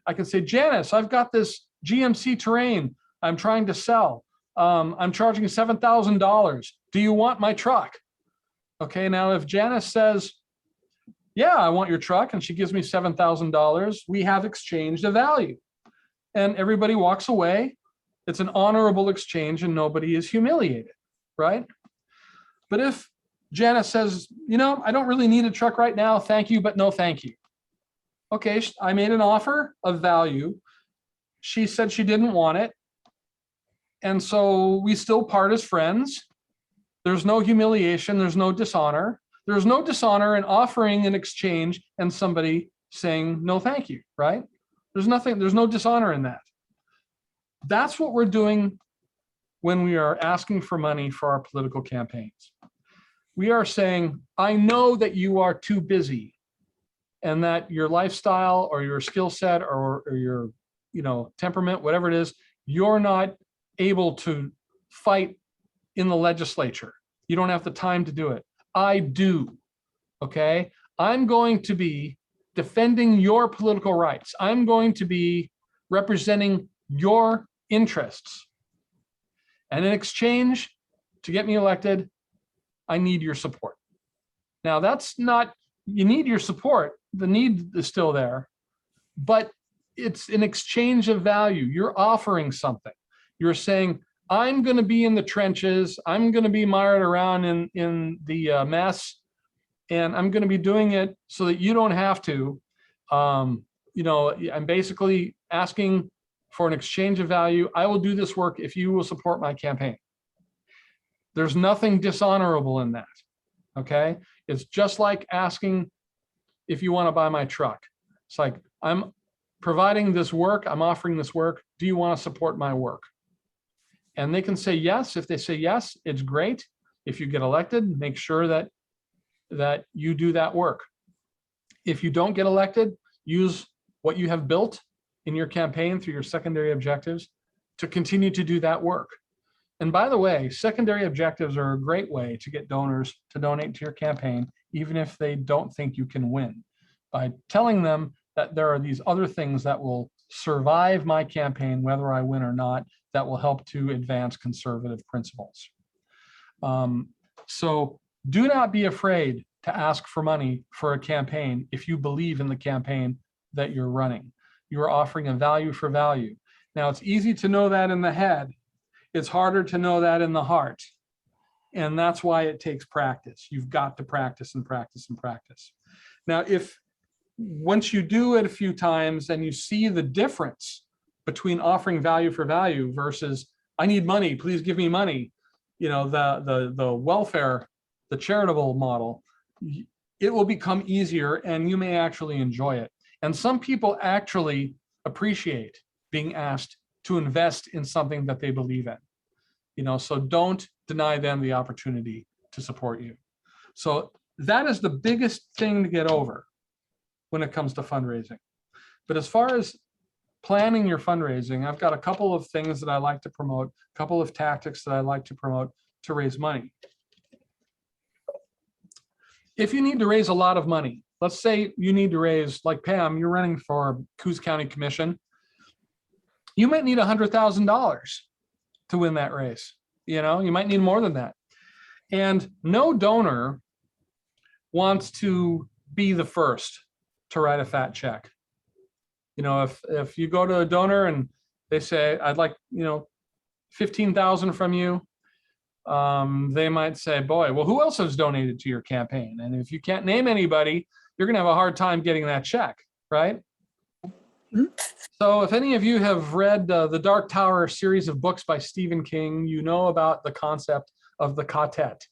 I can say, Janice, I've got this GMC Terrain I'm trying to sell. I'm charging $7,000. Do you want my truck? Okay, now if Janice says, yeah, I want your truck, and she gives me $7,000, we have exchanged a value. And everybody walks away. It's an honorable exchange and nobody is humiliated, right? But if Janice says, you know, I don't really need a truck right now, thank you, but no thank you. Okay, I made an offer of value. She said she didn't want it. And so we still part as friends. There's no humiliation, there's no dishonor. There's no dishonor in offering an exchange and somebody saying no thank you, right? There's no dishonor in that. That's what we're doing when we are asking for money for our political campaigns. We are saying, I know that you are too busy and that your lifestyle or your skill set or your, you know, temperament, whatever it is, you're not able to fight in the legislature. You don't have the time to do it. I do, okay? I'm going to be defending your political rights. I'm going to be representing your interests. And in exchange, to get me elected, I need your support. Now that's not, you need your support, the need is still there, but it's an exchange of value. You're offering something. You're saying, I'm going to be in the trenches. I'm going to be mired around in the mess, and I'm going to be doing it so that you don't have to. You know, I'm basically asking for an exchange of value. I will do this work if you will support my campaign. There's nothing dishonorable in that. Okay, it's just like asking if you want to buy my truck. It's like, I'm providing this work. I'm offering this work. Do you want to support my work? And they can say yes. If they say yes, it's great. If you get elected, make sure that you do that work. If you don't get elected, use what you have built in your campaign through your secondary objectives to continue to do that work. And by the way, secondary objectives are a great way to get donors to donate to your campaign, even if they don't think you can win, by telling them that there are these other things that will survive my campaign, whether I win or not, that will help to advance conservative principles. So do not be afraid to ask for money for a campaign if you believe in the campaign that you're running. You are offering a value for value. Now, it's easy to know that in the head. It's harder to know that in the heart. And that's why it takes practice. You've got to practice and practice and practice. Now, if once you do it a few times and you see the difference between offering value for value versus I need money, please give me money, you know, the welfare, the charitable model, it will become easier and you may actually enjoy it. And some people actually appreciate being asked to invest in something that they believe in, you know, so don't deny them the opportunity to support you. So that is the biggest thing to get over when it comes to fundraising. But as far as planning your fundraising, I've got a couple of things that I like to promote, a couple of tactics that I like to promote to raise money. If you need to raise a lot of money, let's say you need to raise, like Pam, you're running for Coos County Commission, you might need $100,000 to win that race. You know, you might need more than that. And no donor wants to be the first to write a fat check. You know, if you go to a donor and they say, I'd like, you know, 15,000 from you, they might say, boy, well, who else has donated to your campaign? And if you can't name anybody, you're gonna have a hard time getting that check, right? Mhm. So if any of you have read the Dark Tower series of books by Stephen King, you know about the concept of the quartet,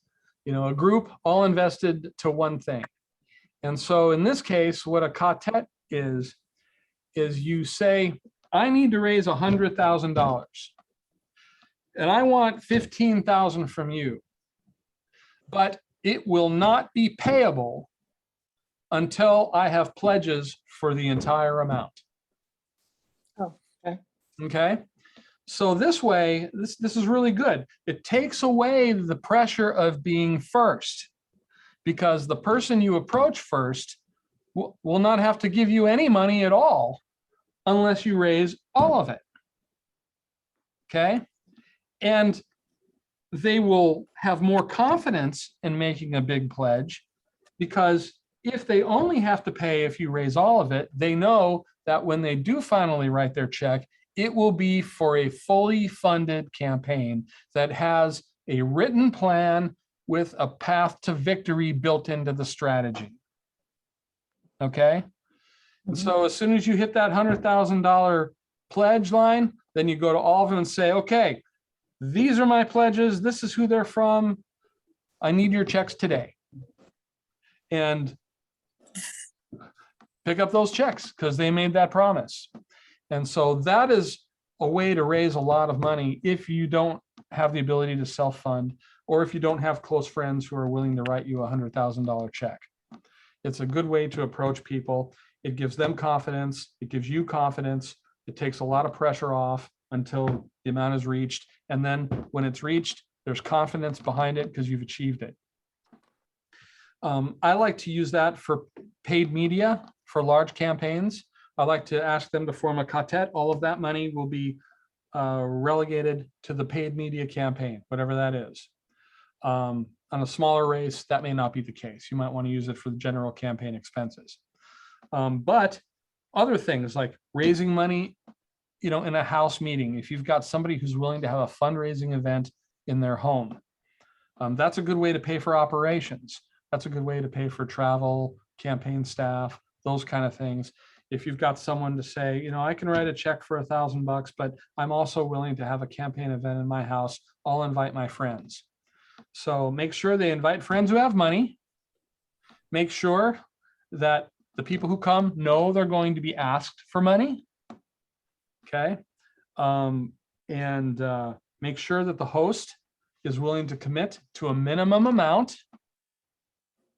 you know, a group all invested to one thing. And so in this case, what a quartet is you say, I need to raise $100,000 and I want 15,000 from you, but it will not be payable until I have pledges for the entire amount. Oh, okay. Okay. So this way, this is really good. It takes away the pressure of being first, because the person you approach first will not have to give you any money at all unless you raise all of it. Okay. And they will have more confidence in making a big pledge, because if they only have to pay if you raise all of it, they know that when they do finally write their check, it will be for a fully funded campaign that has a written plan with a path to victory built into the strategy. Okay. And so as soon as you hit that $100,000 pledge line, then you go to all of them and say, okay, these are my pledges. This is who they're from. I need your checks today. And pick up those checks because they made that promise. And so that is a way to raise a lot of money if you don't have the ability to self-fund, or if you don't have close friends who are willing to write you a $100,000 check. It's a good way to approach people. It gives them confidence. It gives you confidence. It takes a lot of pressure off until the amount is reached. And then when it's reached, there's confidence behind it because you've achieved it. I like to use that for paid media for large campaigns. I like to ask them to form a quartet. All of that money will be relegated to the paid media campaign, whatever that is. On a smaller race, that may not be the case. You might want to use it for the general campaign expenses. But other things like raising money, you know, in a house meeting, if you've got somebody who's willing to have a fundraising event in their home, that's a good way to pay for operations. That's a good way to pay for travel, campaign staff, those kind of things. If you've got someone to say, you know, I can write a check for $1,000, but I'm also willing to have a campaign event in my house, I'll invite my friends. So make sure they invite friends who have money. Make sure that the people who come know they're going to be asked for money. Okay. Make sure that the host is willing to commit to a minimum amount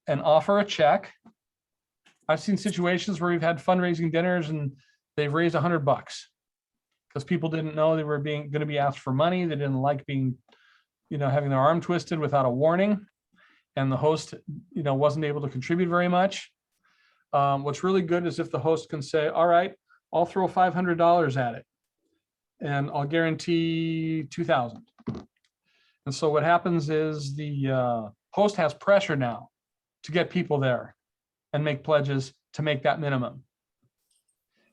and offer a check. I've seen situations where we've had fundraising dinners and they've raised $100 because people didn't know they were going to be asked for money. They didn't like being, you know, having their arm twisted without a warning, and the host, you know, wasn't able to contribute very much. What's really good is if the host can say, all right, I'll throw $500 at it and I'll guarantee 2,000. And so what happens is the host has pressure now to get people there and make pledges to make that minimum.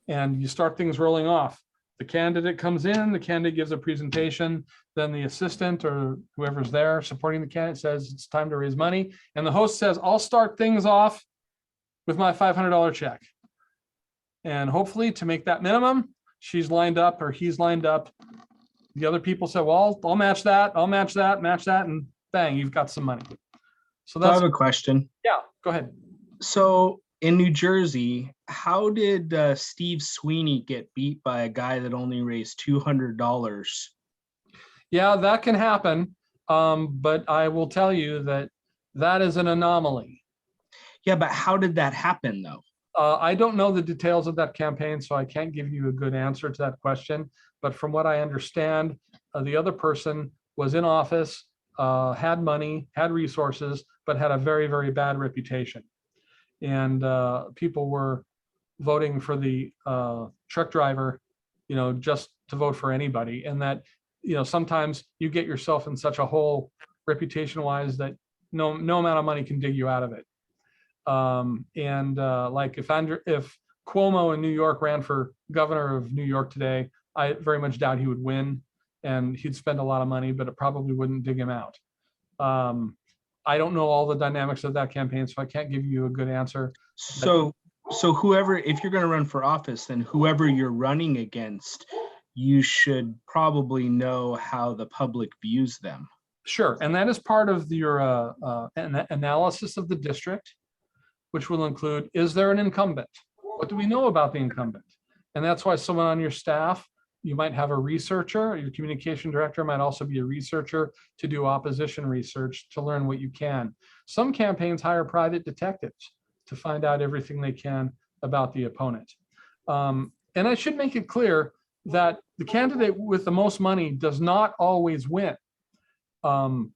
And you start things rolling off. The candidate comes in, the candidate gives a presentation, then the assistant or whoever's there supporting the candidate says it's time to raise money. And the host says, I'll start things off with my $500 check. And hopefully to make that minimum, she's lined up or he's lined up. The other people say, well, I'll match that, I'll match that, and bang, you've got some money. So I that's, have a question. yeah, go ahead. So in New Jersey, how did Steve Sweeney get beat by a guy that only raised $200? Yeah, that can happen. But I will tell you that that is an anomaly. Yeah, but how did that happen though? I don't know the details of that campaign, so I can't give you a good answer to that question. But from what I understand, the other person was in office, had money, had resources, but had a very, very bad reputation. And people were voting for the truck driver, just to vote for anybody. And that, sometimes you get yourself in such a hole reputation-wise that no amount of money can dig you out of it. Like if Cuomo in New York ran for governor of New York today, I very much doubt he would win, and he'd spend a lot of money, but it probably wouldn't dig him out. I don't know all the dynamics of that campaign, so I can't give you a good answer. So whoever, if you're going to run for office, then whoever you're running against, you should probably know how the public views them. Sure, and that is part of your analysis of the district, which will include, is there an incumbent? What do we know about the incumbent? And that's why someone on your staff, you might have a researcher, your communication director might also be a researcher to do opposition research to learn what you can. Some campaigns hire private detectives to find out everything they can about the opponent. And I should make it clear that the candidate with the most money does not always win. I'm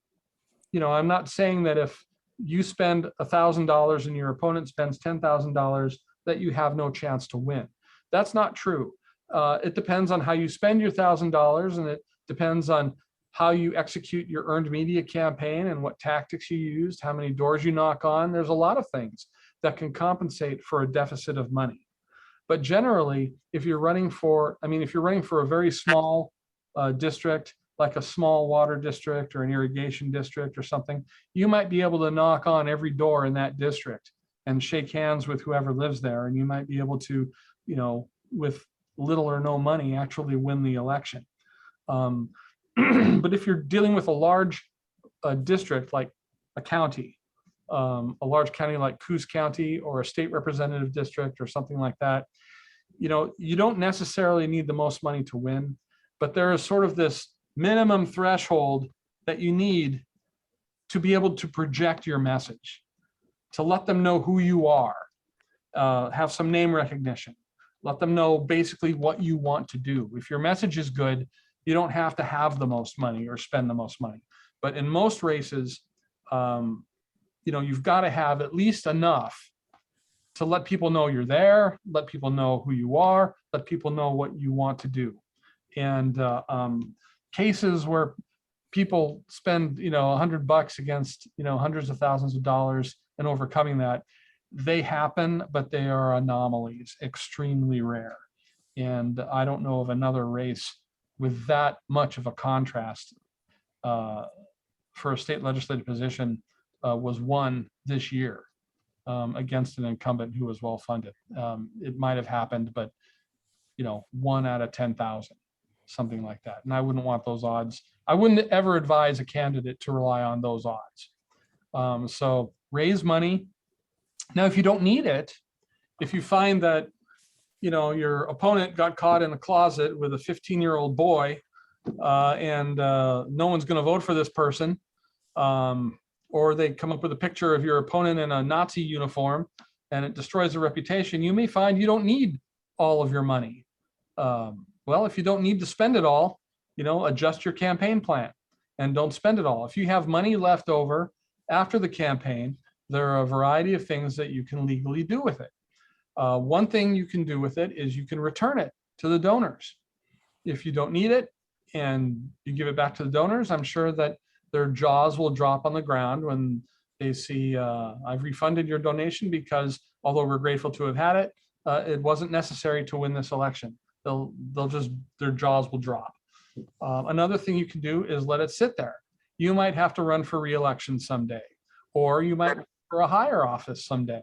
not saying that if you spend $1,000 and your opponent spends $10,000 that you have no chance to win. That's not true. It depends on how you spend your $1,000, and it depends on how you execute your earned media campaign and what tactics you used, how many doors you knock on. There's a lot of things that can compensate for a deficit of money. But generally, if you're running for a very small district, like a small water district or an irrigation district or something, you might be able to knock on every door in that district and shake hands with whoever lives there. And you might be able to, with little or no money, actually win the election. But if you're dealing with a large district, like a county, a large county like Coos County or a state representative district or something like that, you don't necessarily need the most money to win, but there is sort of this minimum threshold that you need to be able to project your message, to let them know who you are, have some name recognition, let them know basically what you want to do. If your message is good, you don't have to have the most money or spend the most money. But in most races, you've got to have at least enough to let people know you're there, let people know who you are, let people know what you want to do. And cases where people spend, $100 against, hundreds of thousands of dollars and overcoming that, they happen, but they are anomalies, extremely rare. And I don't know of another race with that much of a contrast for a state legislative position was won this year against an incumbent who was well-funded. It might have happened, but 1 out of 10,000, something like that. And I wouldn't want those odds. I wouldn't ever advise a candidate to rely on those odds. So raise money. Now, if you don't need it, if you find that your opponent got caught in a closet with a 15-year-old boy and no one's going to vote for this person, or they come up with a picture of your opponent in a Nazi uniform and it destroys the reputation, you may find you don't need all of your money. Well, if you don't need to spend it all, adjust your campaign plan and don't spend it all. If you have money left over after the campaign, there are a variety of things that you can legally do with it. One thing you can do with it is you can return it to the donors. If you don't need it and you give it back to the donors, I'm sure that their jaws will drop on the ground when They see, I've refunded your donation because although we're grateful to have had it, it wasn't necessary to win this election. They'll just, their jaws will drop. Another thing you can do is let it sit there. You might have to run for re-election someday, or you might run for a higher office someday.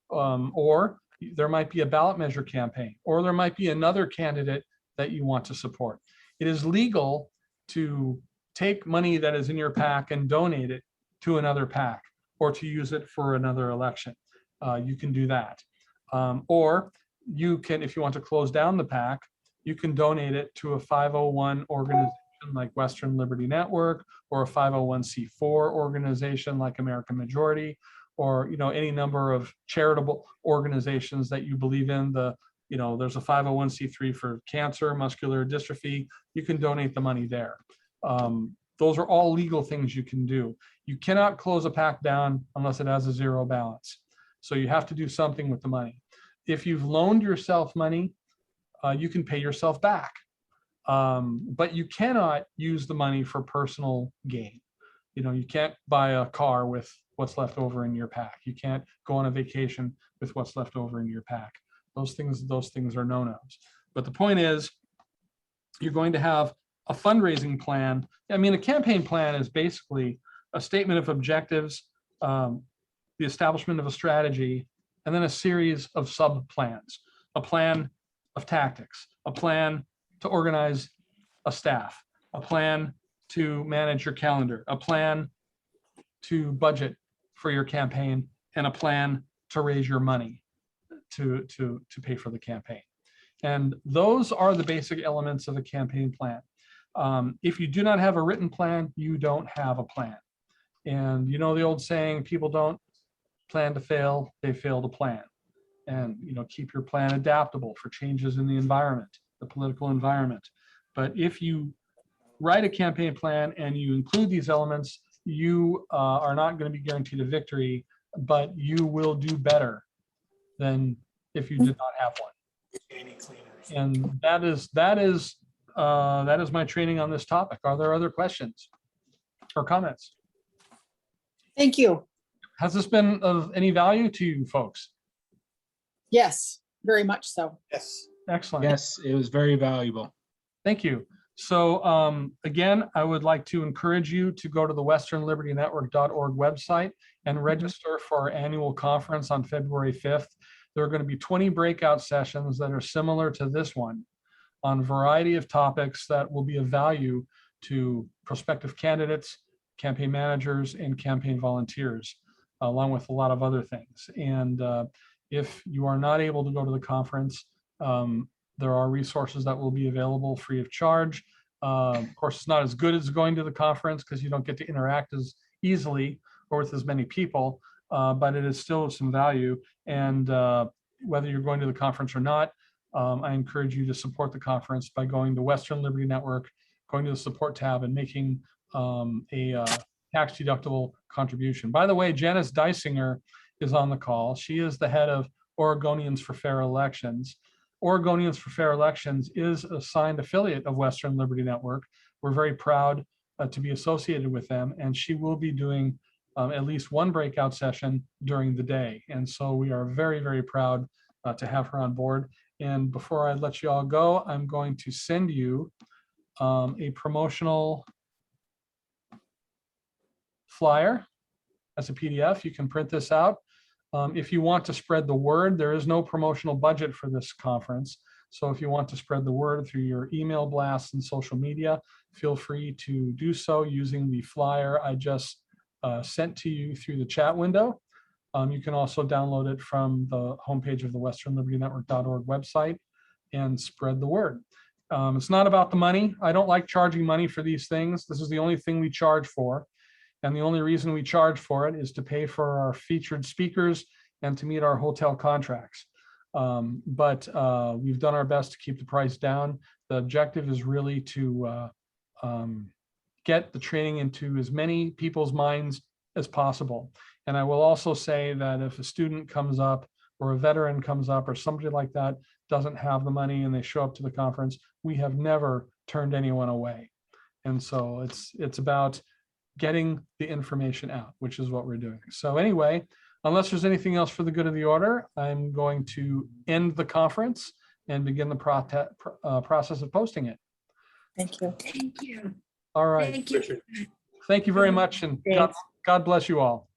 Or there might be a ballot measure campaign, or there might be another candidate that you want to support. It is legal to take money that is in your PAC and donate it to another PAC, or to use it for another election. You can do that. Or you can, if you want to close down the PAC, you can donate it to a 501 organization like Western Liberty Network, or a 501c4 organization like American Majority, or any number of charitable organizations that you believe in. There's a 501c3 for cancer, muscular dystrophy. You can donate the money there. Those are all legal things you can do. You cannot close a PAC down unless it has a zero balance. So you have to do something with the money. If you've loaned yourself money, you can pay yourself back. But you cannot use the money for personal gain. You can't buy a car with what's left over in your PAC. You can't go on a vacation with what's left over in your PAC. Those things are no-nos. But the point is, you're going to have a fundraising plan. I mean, a campaign plan is basically a statement of objectives, the establishment of a strategy, and then a series of sub-plans, a plan of tactics, a plan to organize a staff, a plan to manage your calendar, a plan to budget for your campaign, and a plan to raise your money to pay for the campaign. And those are the basic elements of a campaign plan. If you do not have a written plan, you don't have a plan. And the old saying, people don't plan to fail, they fail to plan. And keep your plan adaptable for changes in the environment, the political environment. But if you write a campaign plan and you include these elements, you are not going to be guaranteed a victory, but you will do better than if you did not have one. And that is my training on this topic. Are there other questions or comments? Thank you. Has this been of any value to you folks? Yes, very much so. Yes. Excellent. Yes, it was very valuable. Thank you. So again, I would like to encourage you to go to the westernlibertynetwork.org website and register for our annual conference on February 5th. There are going to be 20 breakout sessions that are similar to this one on a variety of topics that will be of value to prospective candidates, campaign managers, and campaign volunteers, along with a lot of other things. And if you are not able to go to the conference, there are resources that will be available free of charge. Of course, it's not as good as going to the conference because you don't get to interact as easily or with as many people, but it is still of some value. And whether you're going to the conference or not, I encourage you to support the conference by going to Western Liberty Network, going to the support tab, and making a tax-deductible contribution. By the way, Janice Dysinger is on the call. She is the head of Oregonians for Fair Elections. Oregonians for Fair Elections is a signed affiliate of Western Liberty Network. We're very proud to be associated with them, and she will be doing at least one breakout session during the day. And so we are very, very proud to have her on board. And before I let you all go, I'm going to send you a promotional flyer as a PDF. You can print this out. If you want to spread the word, there is no promotional budget for this conference. So if you want to spread the word through your email blasts and social media, feel free to do so using the flyer I just sent to you through the chat window. You can also download it from the homepage of the westernlibertynetwork.org website and spread the word. It's not about the money. I don't like charging money for these things. This is the only thing we charge for. And the only reason we charge for it is to pay for our featured speakers and to meet our hotel contracts. But we've done our best to keep the price down. The objective is really to get the training into as many people's minds as possible. And I will also say that if a student comes up or a veteran comes up or somebody like that doesn't have the money and they show up to the conference, we have never turned anyone away. And so it's about getting the information out, which is what we're doing. So anyway, unless there's anything else for the good of the order, I'm going to end the conference and begin the process of posting it. Thank you. Thank you. All right. Thank you. Thank you very much, and God bless you all.